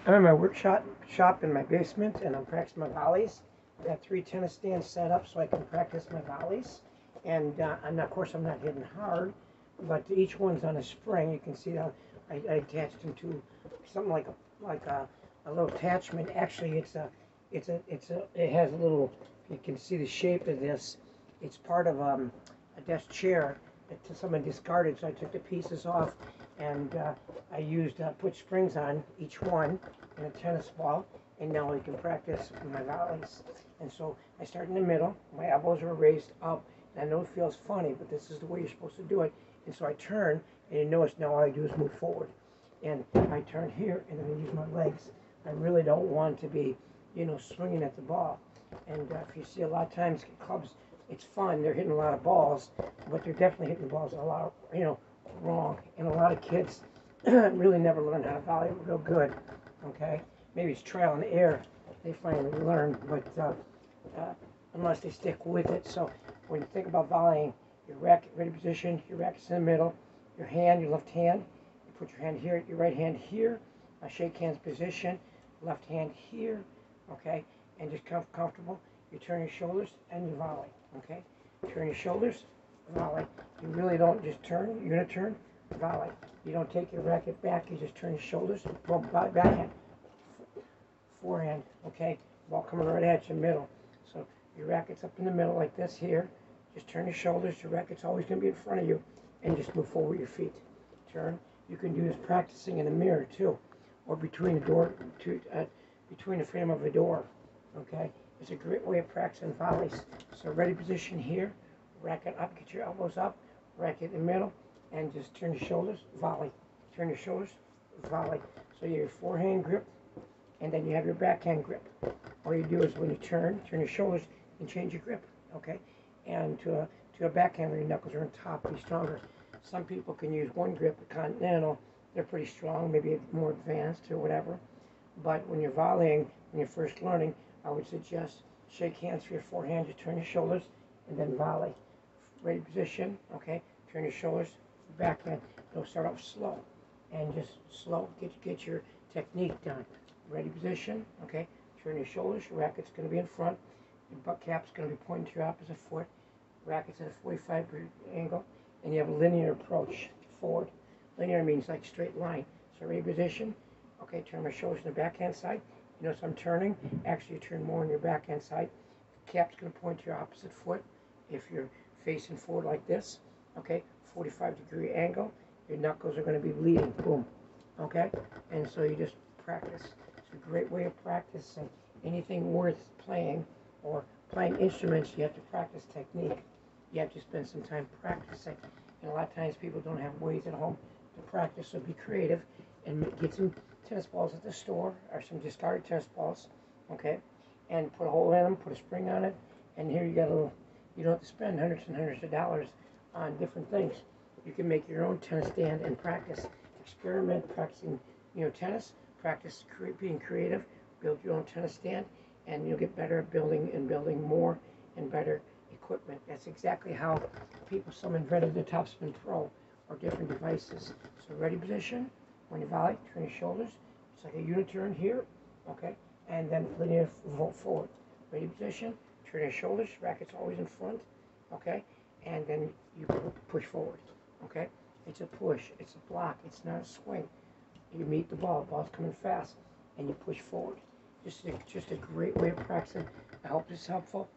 I'm in my workshop in my basement, and I'm practicing my volleys. I got 3 tennis stands set up so I can practice my volleys. And of course, I'm not hitting hard, but each one's on a spring. You can see how I attached them to something like a little attachment. Actually, it has a little. You can see the shape of this. It's part of a desk chair that someone discarded, so I took the pieces off, and I used put springs on each one in a tennis ball, and now I can practice my volleys. And so I start in the middle. My elbows are raised up, and I know it feels funny, but this is the way you're supposed to do it. And so I turn, and you notice now all I do is move forward, and I turn here, and then I use my legs. I really don't want to be, swinging at the ball. And if you see a lot of times clubs, it's fun. They're hitting a lot of balls, but they're definitely hitting the balls a lot, wrong. And a lot of kids really never learn how to volley real good. Okay, maybe it's trial and error. They finally learn, but unless they stick with it. So when you think about volleying, your racket ready position, your racket's in the middle, your hand, your left hand, you put your hand here, your right hand here, shake hands position, left hand here, okay, and just comfortable. You turn your shoulders and you volley, okay? Turn your shoulders, volley. You really don't just turn, you're gonna turn, volley. You don't take your racket back, you just turn your shoulders, boom, backhand, forehand, okay? Ball coming right at your middle. So your racket's up in the middle like this here. Just turn your shoulders, your racket's always gonna be in front of you, and just move forward with your feet. Turn. You can do this practicing in the mirror too, or between the door, between the frame of a door, okay? It's a great way of practicing volleys. So ready position here, racket up, get your elbows up, racket in the middle, and just turn your shoulders, volley. Turn your shoulders, volley. So you have your forehand grip, and then you have your backhand grip. All you do is when you turn your shoulders, and change your grip, okay? And to a backhand where your knuckles are on top, be stronger. Some people can use one grip, a continental, they're pretty strong, maybe more advanced or whatever. But when you're volleying, when you're first learning, I would suggest shake hands for your forehand, you turn your shoulders, and then volley. Ready position, okay? Turn your shoulders, backhand. You'll start off slow, and just slow, get your technique done. Ready position, okay? Turn your shoulders, your racket's gonna be in front, your butt cap's gonna be pointing to your opposite foot, racket's at a 45-degree angle, and you have a linear approach forward. Linear means like straight line. So ready position, okay, turn my shoulders to the backhand side. You notice I'm turning, actually you turn more on your backhand side. The cap's gonna point to your opposite foot. If you're facing forward like this, okay, 45-degree angle, your knuckles are gonna be bleeding, boom, okay? And so you just practice. It's a great way of practicing. Anything worth playing or playing instruments, you have to practice technique. You have to spend some time practicing. And a lot of times people don't have ways at home to practice, so be creative and get some tennis balls at the store or some discarded tennis balls, okay? And put a hole in them, put a spring on it, and here you got a little, you don't have to spend hundreds and hundreds of dollars on different things. You can make your own tennis stand and practice. Experiment practicing, tennis, practice being creative, build your own tennis stand, and you'll get better at building more and better equipment. That's exactly how some invented the Topspin Pro or different devices. So ready position, when you volley, turn your shoulders. It's like a uniturn here, okay? And then linear forward. Ready position, turn your shoulders, racket's always in front, okay? And then you push forward, okay? It's a push, it's a block, it's not a swing. You meet the ball's coming fast, and you push forward. Just a great way of practicing. I hope this is helpful.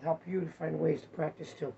Help you to find ways to practice too.